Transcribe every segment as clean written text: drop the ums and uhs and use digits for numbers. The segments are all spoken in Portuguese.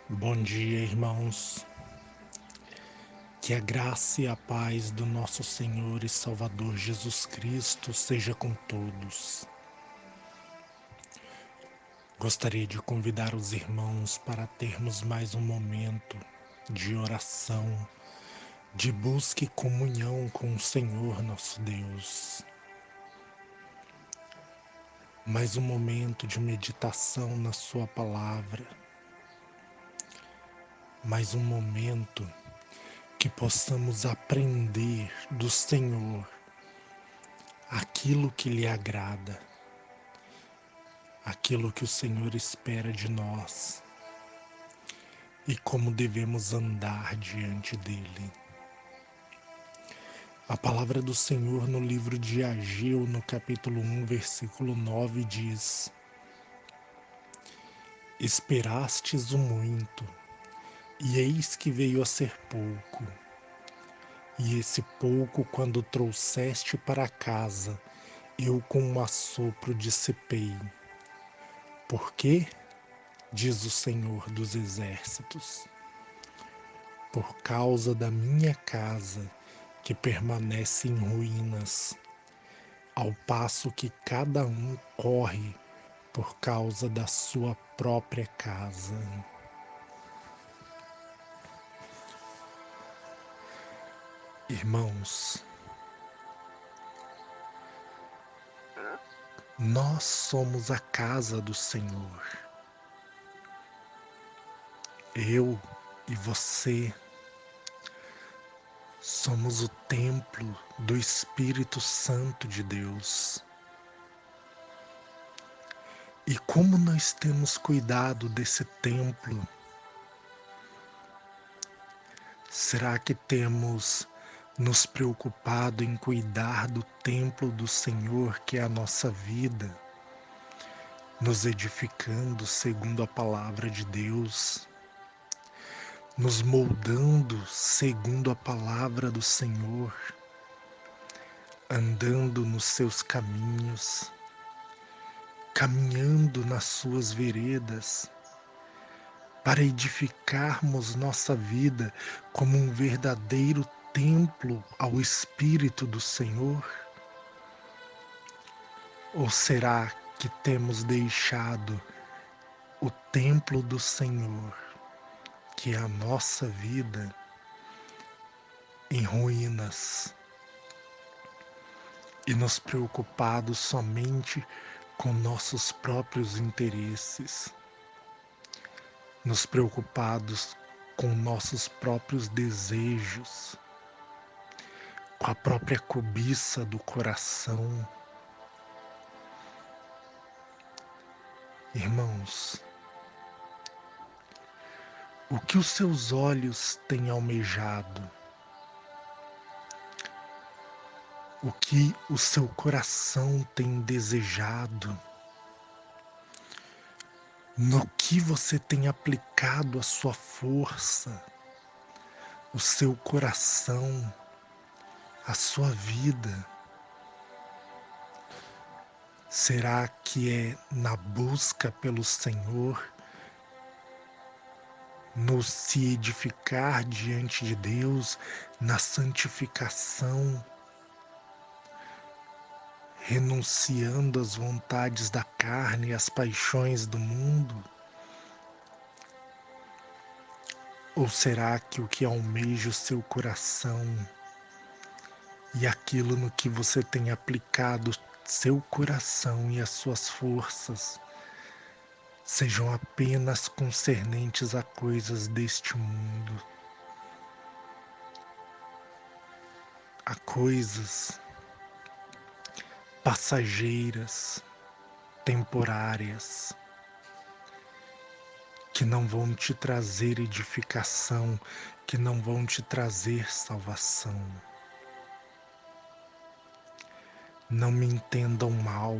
Bom dia, irmãos. Que a graça e a paz do nosso Senhor e Salvador Jesus Cristo seja com todos. Gostaria de convidar os irmãos para termos mais um momento de oração, de busca e comunhão com o Senhor nosso Deus. Mais um momento de meditação na Sua palavra. Mais um momento que possamos aprender do Senhor aquilo que lhe agrada, aquilo que o Senhor espera de nós e como devemos andar diante dele. A palavra do Senhor no livro de Ageu, no capítulo 1, versículo 9, diz: Esperastes o muito, e eis que veio a ser pouco. E esse pouco, quando trouxeste para casa, eu com um assopro dissipei. Por quê? Diz o Senhor dos Exércitos. Por causa da minha casa, que permanece em ruínas, ao passo que cada um corre por causa da sua própria casa. Irmãos, nós somos a casa do Senhor. Eu e você somos o templo do Espírito Santo de Deus. E como nós temos cuidado desse templo? Será que temos nos preocupado em cuidar do templo do Senhor, que é a nossa vida, nos edificando segundo a palavra de Deus, nos moldando segundo a palavra do Senhor, andando nos seus caminhos, caminhando nas suas veredas, para edificarmos nossa vida como um verdadeiro templo ao Espírito do Senhor? Ou será que temos deixado o templo do Senhor, que é a nossa vida, em ruínas e nos preocupado somente com nossos próprios interesses, nos preocupados com nossos próprios desejos, com a própria cobiça do coração? Irmãos, o que os seus olhos têm almejado? O que o seu coração tem desejado? No que você tem aplicado a sua força, o seu coração, a sua vida? Será que é na busca pelo Senhor, no se edificar diante de Deus, na santificação, renunciando às vontades da carne e às paixões do mundo? Ou será que o que almeja o seu coração e aquilo no que você tem aplicado seu coração e as suas forças sejam apenas concernentes a coisas deste mundo, a coisas passageiras, temporárias, que não vão te trazer edificação, que não vão te trazer salvação? Não me entendam mal.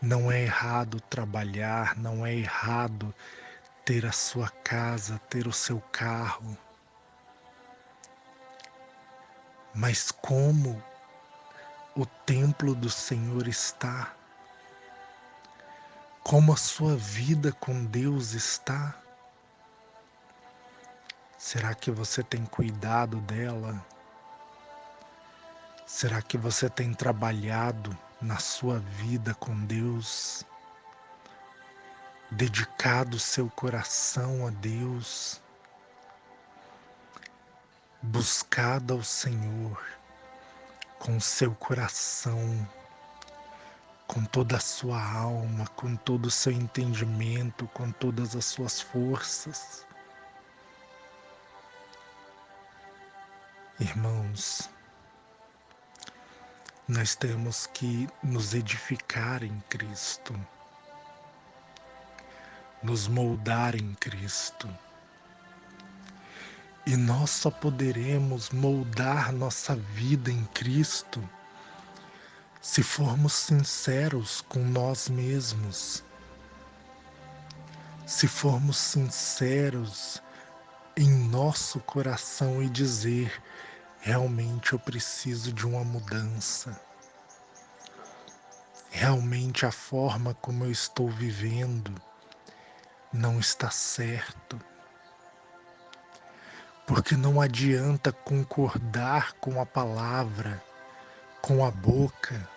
Não é errado trabalhar, não é errado ter a sua casa, ter o seu carro. Mas como o templo do Senhor está, Como a sua vida com Deus está? Será que você tem cuidado dela? Será que você tem trabalhado na sua vida com Deus? Dedicado seu coração a Deus? Buscado ao Senhor com seu coração, com toda a sua alma, com todo o seu entendimento, com todas as suas forças? Irmãos, nós temos que nos edificar em Cristo, nos moldar em Cristo. E nós só poderemos moldar nossa vida em Cristo se formos sinceros com nós mesmos, se formos sinceros em nosso coração e dizer: realmente eu preciso de uma mudança. Realmente a forma como eu estou vivendo não está certo. Porque não adianta concordar com a palavra, com a boca,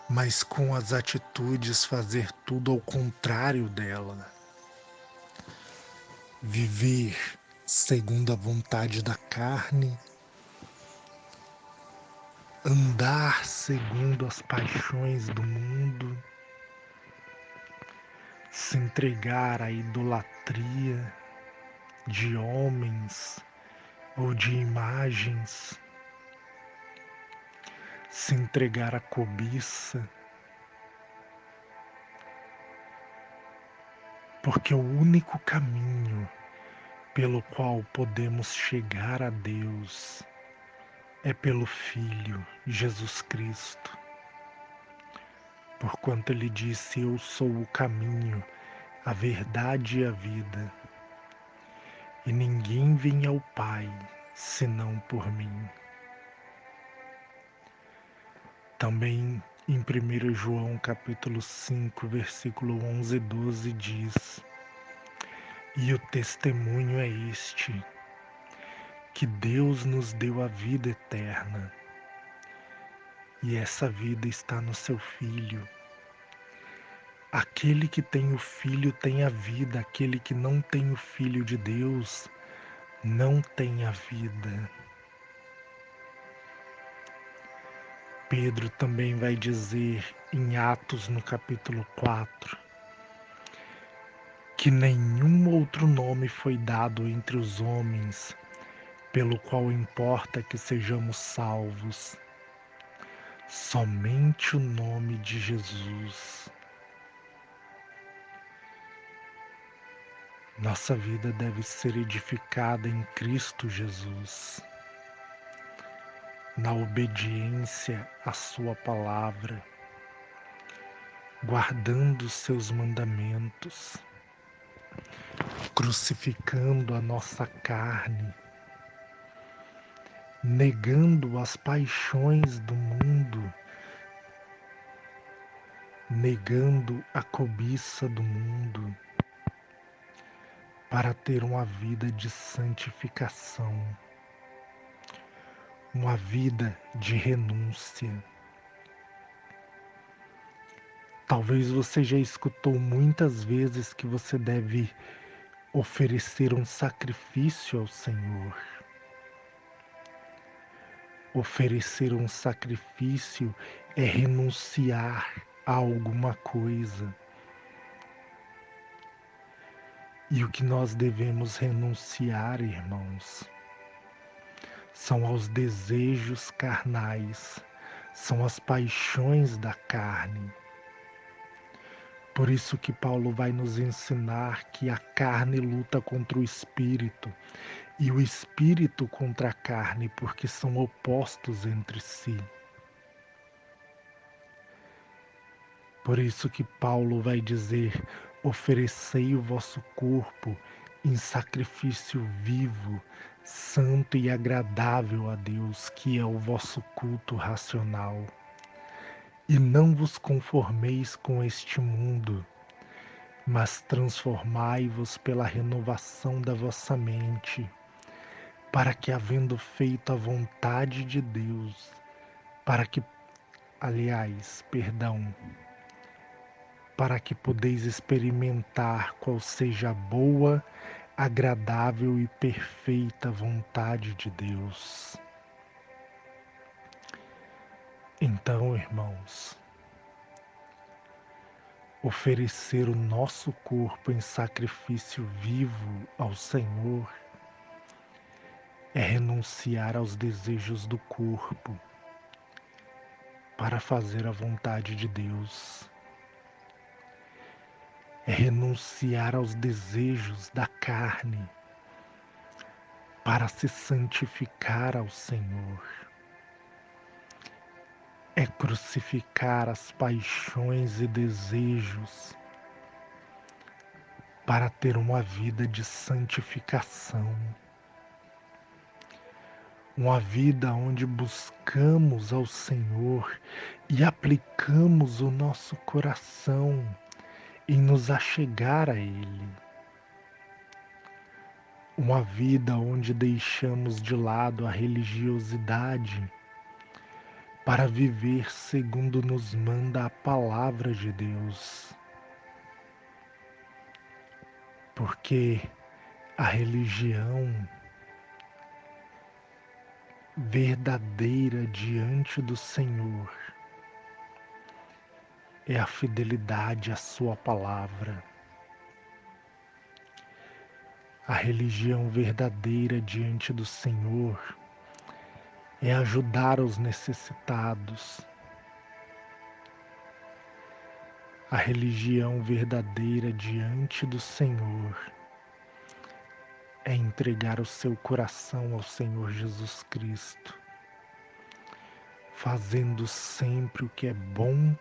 mas com as atitudes fazer tudo ao contrário dela. Viver segundo a vontade da carne, andar segundo as paixões do mundo, se entregar à idolatria de homens ou de imagens, se entregar à cobiça, porque o único caminho pelo qual podemos chegar a Deus é pelo Filho Jesus Cristo. Porquanto ele disse: eu sou o caminho, a verdade e a vida, e ninguém vem ao Pai senão por mim. Também em 1 João capítulo 5, versículo 11 e 12 diz: e o testemunho é este, que Deus nos deu a vida eterna, e essa vida está no seu Filho. Aquele que tem o Filho tem a vida, aquele que não tem o Filho de Deus não tem a vida. Pedro também vai dizer em Atos no capítulo 4 que nenhum outro nome foi dado entre os homens pelo qual importa que sejamos salvos, somente o nome de Jesus. Nossa vida deve ser edificada em Cristo Jesus, na obediência à sua palavra, guardando os seus mandamentos, crucificando a nossa carne, negando as paixões do mundo, negando a cobiça do mundo, para ter uma vida de santificação, uma vida de renúncia. Talvez você já escutou muitas vezes que você deve oferecer um sacrifício ao Senhor. Oferecer um sacrifício é renunciar a alguma coisa. E o que nós devemos renunciar, irmãos, são aos desejos carnais, são as paixões da carne. Por isso que Paulo vai nos ensinar que a carne luta contra o espírito e o espírito contra a carne, porque são opostos entre si. Por isso que Paulo vai dizer: oferecei o vosso corpo em sacrifício vivo, santo e agradável a Deus, que é o vosso culto racional. E não vos conformeis com este mundo, mas transformai-vos pela renovação da vossa mente, para que, havendo feito a vontade de Deus, para que podeis experimentar qual seja a boa, agradável e perfeita vontade de Deus. Então, irmãos, oferecer o nosso corpo em sacrifício vivo ao Senhor é renunciar aos desejos do corpo para fazer a vontade de Deus. É renunciar aos desejos da carne para se santificar ao Senhor. É crucificar as paixões e desejos para ter uma vida de santificação. Uma vida onde buscamos ao Senhor e aplicamos o nosso coração em nos achegar a Ele. Uma vida onde deixamos de lado a religiosidade para viver segundo nos manda a palavra de Deus. Porque a religião verdadeira diante do Senhor é a fidelidade à sua palavra. A religião verdadeira diante do Senhor é ajudar os necessitados. A religião verdadeira diante do Senhor é entregar o seu coração ao Senhor Jesus Cristo, fazendo sempre o que é bom,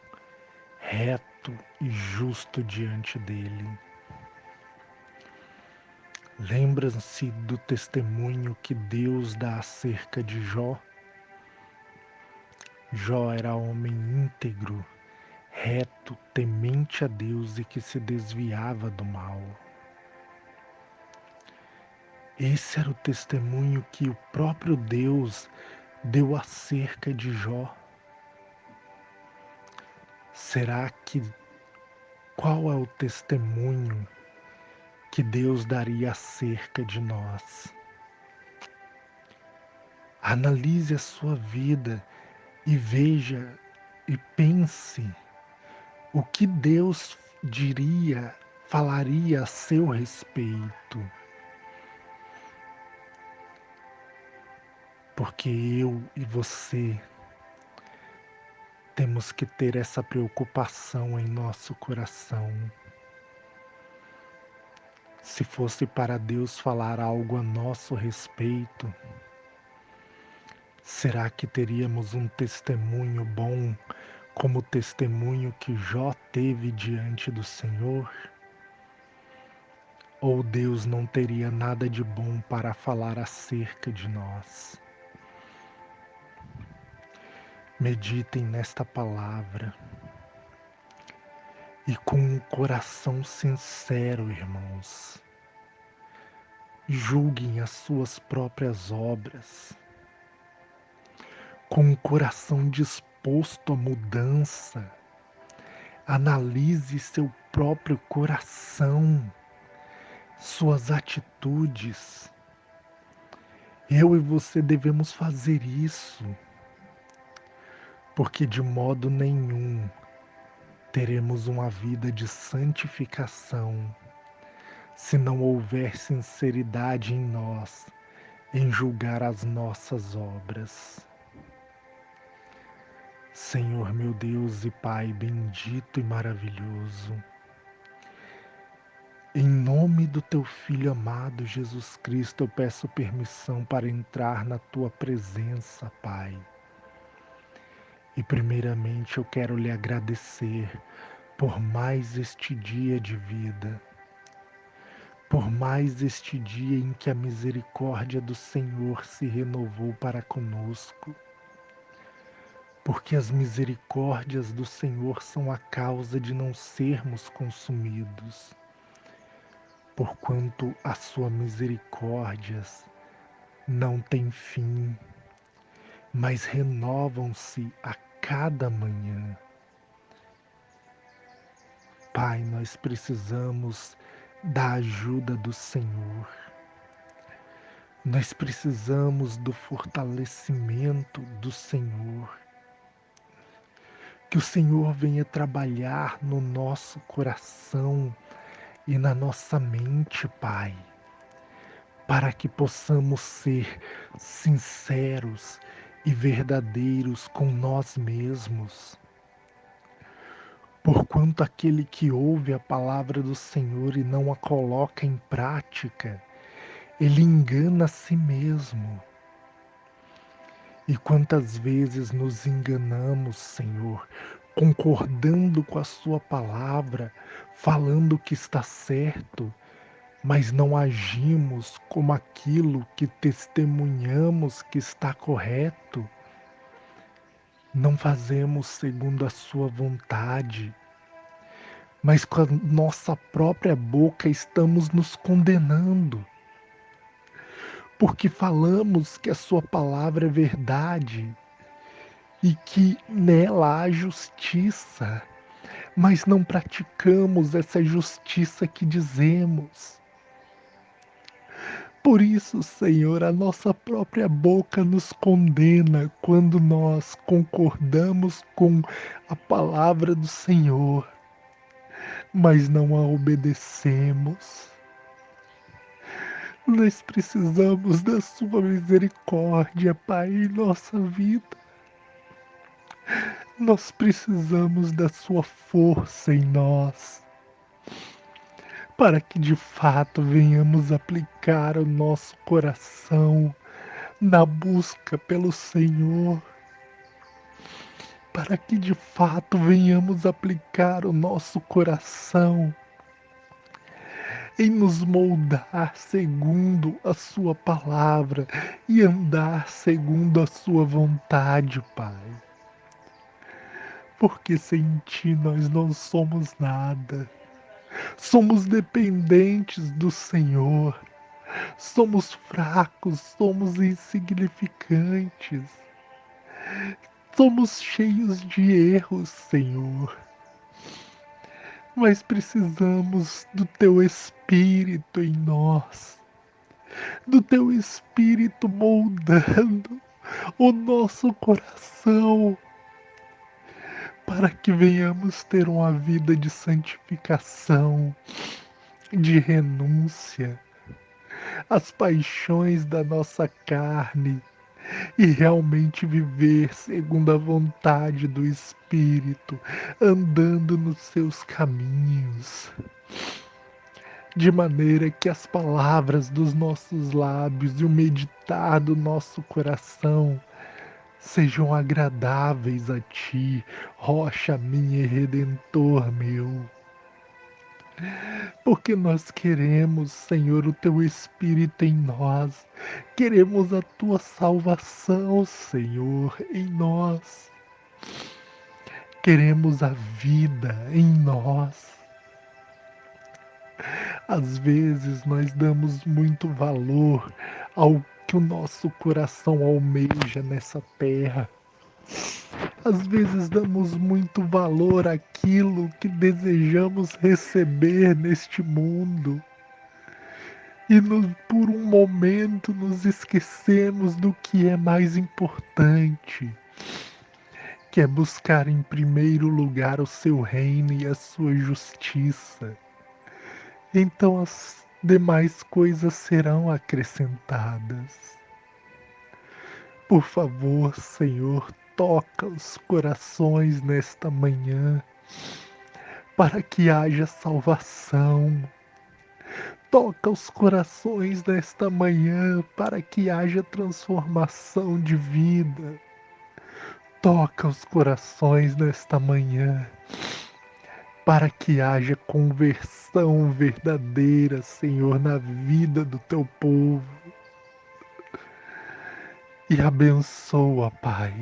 reto e justo diante dele. Lembram-se do testemunho que Deus dá acerca de Jó? Jó era homem íntegro, reto, temente a Deus e que se desviava do mal. Esse era o testemunho que o próprio Deus deu acerca de Jó. Será que qual é o testemunho que Deus daria acerca de nós? Analise a sua vida e veja e pense o que Deus falaria a seu respeito. Porque eu e você temos que ter essa preocupação em nosso coração. Se fosse para Deus falar algo a nosso respeito, será que teríamos um testemunho bom como o testemunho que Jó teve diante do Senhor? Ou Deus não teria nada de bom para falar acerca de nós? Meditem nesta palavra e com um coração sincero, irmãos, julguem as suas próprias obras, com um coração disposto à mudança. Analise seu próprio coração, suas atitudes. Eu e você devemos fazer isso, porque de modo nenhum teremos uma vida de santificação se não houver sinceridade em nós em julgar as nossas obras. Senhor meu Deus e Pai bendito e maravilhoso, em nome do Teu Filho amado Jesus Cristo, eu peço permissão para entrar na Tua presença, Pai. E primeiramente eu quero lhe agradecer por mais este dia de vida, por mais este dia em que a misericórdia do Senhor se renovou para conosco, porque as misericórdias do Senhor são a causa de não sermos consumidos, porquanto as suas misericórdias não têm fim, mas renovam-se a cada manhã. Pai, nós precisamos da ajuda do Senhor. Nós precisamos do fortalecimento do Senhor. Que o Senhor venha trabalhar no nosso coração e na nossa mente, Pai, para que possamos ser sinceros e verdadeiros com nós mesmos. Porquanto aquele que ouve a palavra do Senhor e não a coloca em prática, ele engana a si mesmo. E quantas vezes nos enganamos, Senhor, concordando com a Sua palavra, falando que está certo, mas não agimos como aquilo que testemunhamos que está correto. Não fazemos segundo a Sua vontade, mas com a nossa própria boca estamos nos condenando, porque falamos que a Sua palavra é verdade e que nela há justiça, mas não praticamos essa justiça que dizemos. Por isso, Senhor, a nossa própria boca nos condena quando nós concordamos com a palavra do Senhor, mas não a obedecemos. Nós precisamos da Sua misericórdia, Pai, em nossa vida. Nós precisamos da Sua força em nós, para que de fato venhamos aplicar o nosso coração na busca pelo Senhor, para que de fato venhamos aplicar o nosso coração em nos moldar segundo a Sua palavra e andar segundo a Sua vontade, Pai. Porque sem Ti nós não somos nada. Somos dependentes do Senhor. Somos fracos, somos insignificantes. Somos cheios de erros, Senhor. Mas precisamos do Teu Espírito em nós, do Teu Espírito moldando o nosso coração, para que venhamos ter uma vida de santificação, de renúncia às paixões da nossa carne e realmente viver segundo a vontade do Espírito, andando nos seus caminhos, de maneira que as palavras dos nossos lábios e o meditar do nosso coração sejam agradáveis a Ti, rocha minha e redentor meu. Porque nós queremos, Senhor, o Teu Espírito em nós, queremos a Tua salvação, Senhor, em nós, queremos a vida em nós. Às vezes nós damos muito valor ao que o nosso coração almeja nessa terra. Às vezes damos muito valor àquilo que desejamos receber neste mundo. E por um momento nos esquecemos do que é mais importante, que é buscar em primeiro lugar o seu reino e a sua justiça. Então as demais coisas serão acrescentadas. Por favor, Senhor, toca os corações nesta manhã, para que haja salvação. Toca os corações nesta manhã, para que haja transformação de vida. Toca os corações nesta manhã, para que haja conversão verdadeira, Senhor, na vida do Teu povo. E abençoa, Pai.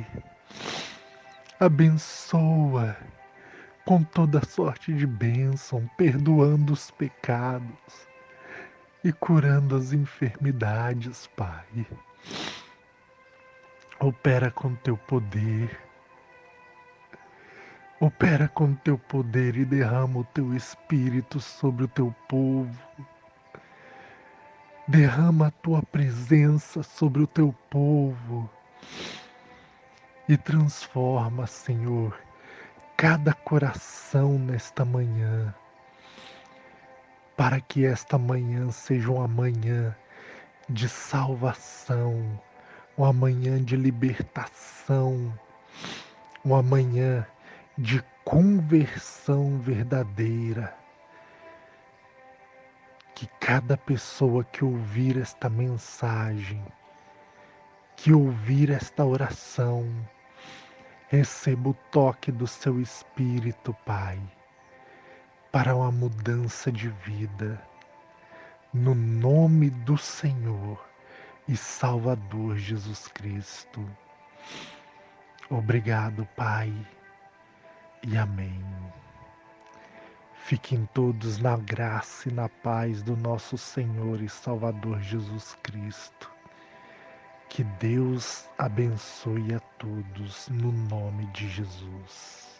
Abençoa com toda sorte de bênção, perdoando os pecados e curando as enfermidades, Pai. Opera com teu poder, opera com teu poder e derrama o teu espírito sobre o teu povo. Derrama a tua presença sobre o teu povo e transforma, Senhor, cada coração nesta manhã, para que esta manhã seja uma manhã de salvação, uma manhã de libertação, uma manhã de conversão verdadeira. Que cada pessoa que ouvir esta mensagem, que ouvir esta oração, receba o toque do seu Espírito, Pai, para uma mudança de vida, no nome do Senhor e Salvador Jesus Cristo. Obrigado, Pai, e amém. Fiquem todos na graça e na paz do nosso Senhor e Salvador Jesus Cristo. Que Deus abençoe a todos no nome de Jesus.